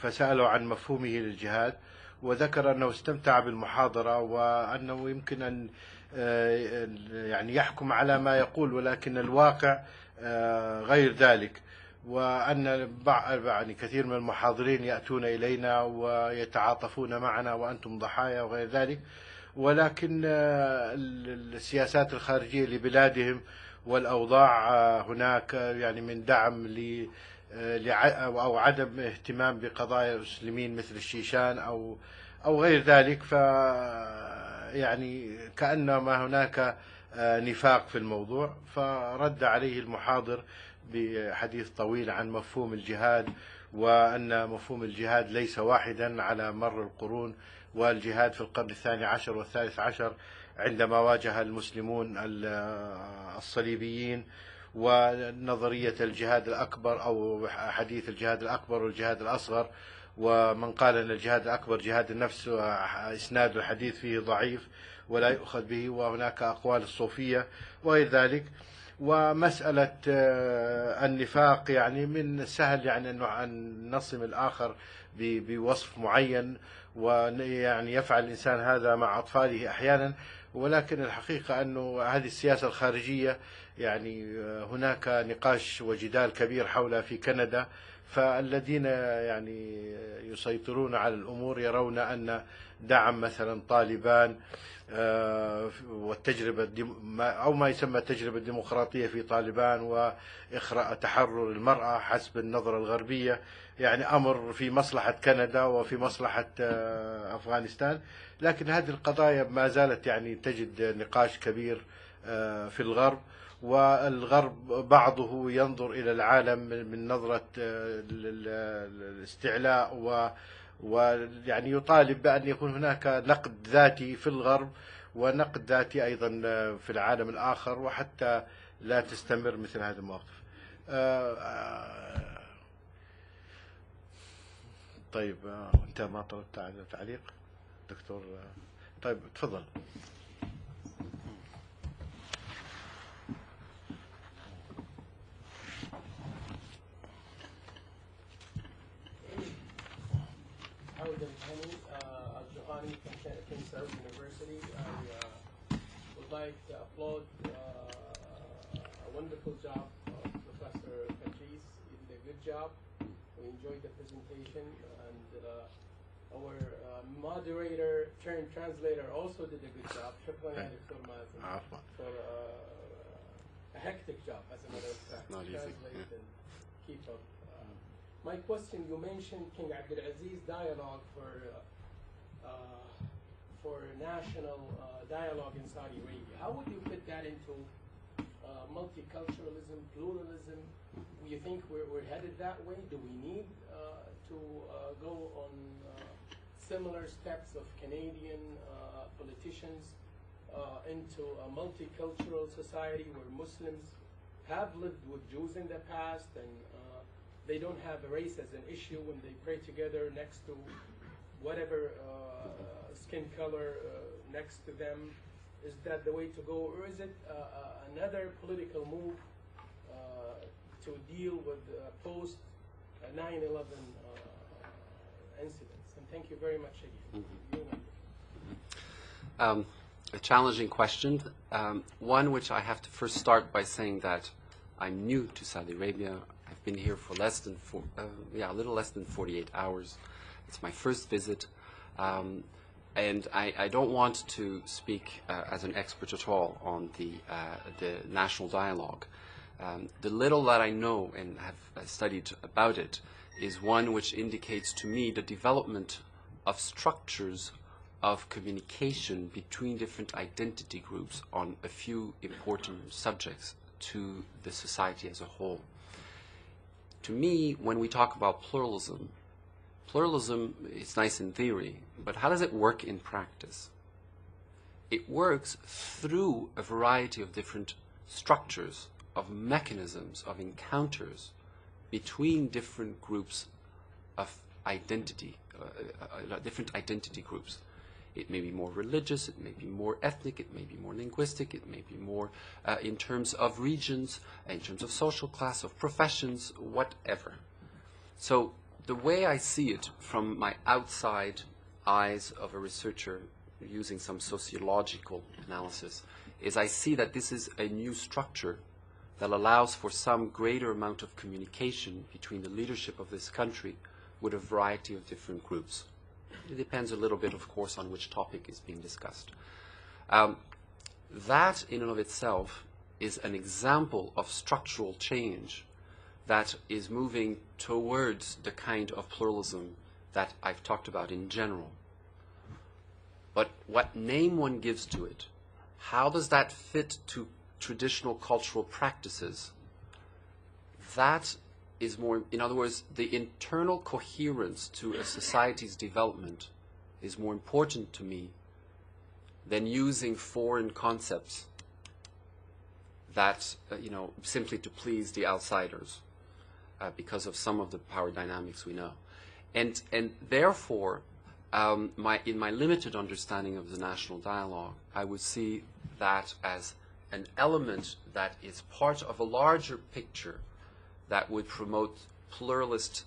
فسأله عن مفهومه للجهاد، وذكر أنه استمتع بالمحاضرة وأنه يمكن أن يعني يحكم على ما يقول، ولكن الواقع غير ذلك، وأن يعني كثير من المحاضرين يأتون إلينا ويتعاطفون معنا وأنتم ضحايا وغير ذلك، ولكن السياسات الخارجية لبلادهم والأوضاع هناك يعني من دعم أو عدم اهتمام بقضايا المسلمين مثل الشيشان أو غير ذلك، يعني كأنما هناك نفاق في الموضوع. فرد عليه المحاضر بحديث طويل عن مفهوم الجهاد، وأن مفهوم الجهاد ليس واحدا على مر القرون، والجهاد في القرن الثاني عشر والثالث عشر عندما واجه المسلمون الصليبيين، ونظرية الجهاد الأكبر أو حديث الجهاد الأكبر والجهاد الأصغر، ومن قال أن الجهاد الأكبر جهاد النفس إسناد الحديث فيه ضعيف ولا يؤخذ به، وهناك أقوال الصوفية وغير ذلك. ومسألة النفاق يعني من السهل يعني أن نصم الآخر بوصف معين، ويعني يفعل الإنسان هذا مع أطفاله أحيانا، ولكن الحقيقة أنه هذه السياسة الخارجية يعني هناك نقاش وجدال كبير حولها في كندا، فالذين يعني يسيطرون على الأمور يرون أن دعم مثلا طالبان والتجربة أو ما يسمى التجربة الديمقراطية في طالبان وإخراء تحرر المرأة حسب النظرة الغربية يعني أمر في مصلحة كندا وفي مصلحة أفغانستان، لكن هذه القضايا ما زالت يعني تجد نقاش كبير في الغرب، والغرب بعضه ينظر إلى العالم من نظرة الاستعلاء ويعني يطالب بأن يكون هناك نقد ذاتي في الغرب ونقد ذاتي أيضا في العالم الآخر، وحتى لا تستمر مثل هذه المواقف. طيب أنت ما طلبت تعليق دكتور؟ طيب تفضل. University. I would like to applaud a wonderful job of Professor Patrice. He did a good job. We enjoyed the presentation, and our moderator turned translator also did a good job. شكرا دكتور مازن for a hectic job, as a matter of fact. Not easy. Translate and keep up. My question: you mentioned King Abdulaziz dialogue for national dialogue in Saudi Arabia. How would you fit that into multiculturalism, pluralism? Do you think we're headed that way? Do we need to go on similar steps of Canadian politicians into a multicultural society where Muslims have lived with Jews in the past, and they don't have race as an issue when they pray together next to whatever skin color next to them? Is that the way to go, or is it another political move to deal with post 9/11 incidents? And thank you very much again. A challenging question, one which I have to first start by saying that I'm new to Saudi Arabia. I've been here for a little less than 48 hours. It's my first visit. And I don't want to speak as an expert at all on the national dialogue. The little that I know and have studied about it is one which indicates to me the development of structures of communication between different identity groups on a few important subjects to the society as a whole. To me, when we talk about pluralism is nice in theory, but how does it work in practice? It works through a variety of different structures, of mechanisms, of encounters between different groups of identity, different identity groups. It may be more religious, it may be more ethnic, it may be more linguistic, it may be more in terms of regions, in terms of social class, of professions, whatever. So the way I see it from my outside eyes of a researcher using some sociological analysis is I see that this is a new structure that allows for some greater amount of communication between the leadership of this country with a variety of different groups. It depends a little bit, of course, on which topic is being discussed. That, in and of itself, is an example of structural change that is moving towards the kind of pluralism that I've talked about in general. But what name one gives to it, how does that fit to traditional cultural practices? That is more, in other words, the internal coherence to a society's development is more important to me than using foreign concepts that, simply to please the outsiders because of some of the power dynamics we know. And therefore, in my limited understanding of the national dialogue, I would see that as an element that is part of a larger picture that would promote pluralist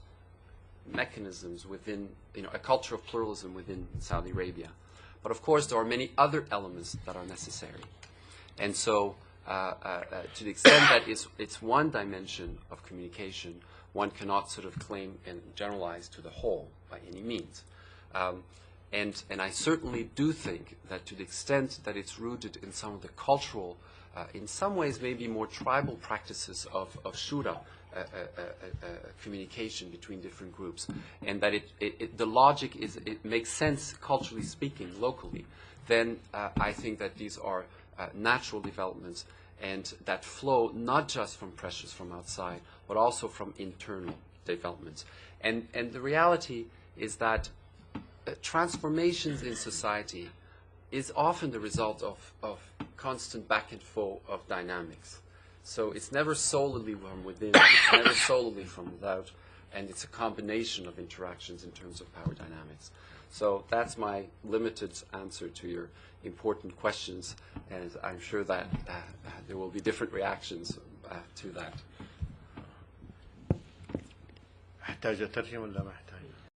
mechanisms within, a culture of pluralism within Saudi Arabia. But of course, there are many other elements that are necessary. And so, to the extent that it's one dimension of communication, one cannot sort of claim and generalize to the whole by any means. And I certainly do think that to the extent that it's rooted in some of the cultural, in some ways maybe more tribal practices of shura, communication between different groups, and that the logic is, it makes sense culturally speaking, locally, then I think that these are natural developments and that flow not just from pressures from outside, but also from internal developments. And the reality is that transformations in society is often the result of constant back and forth of dynamics. So it's never solely from within, it's never solely from without, and it's a combination of interactions in terms of power dynamics. So that's my limited answer to your important questions, and I'm sure that there will be different reactions to that. أحتاج أترجم ولا ما أحتاج؟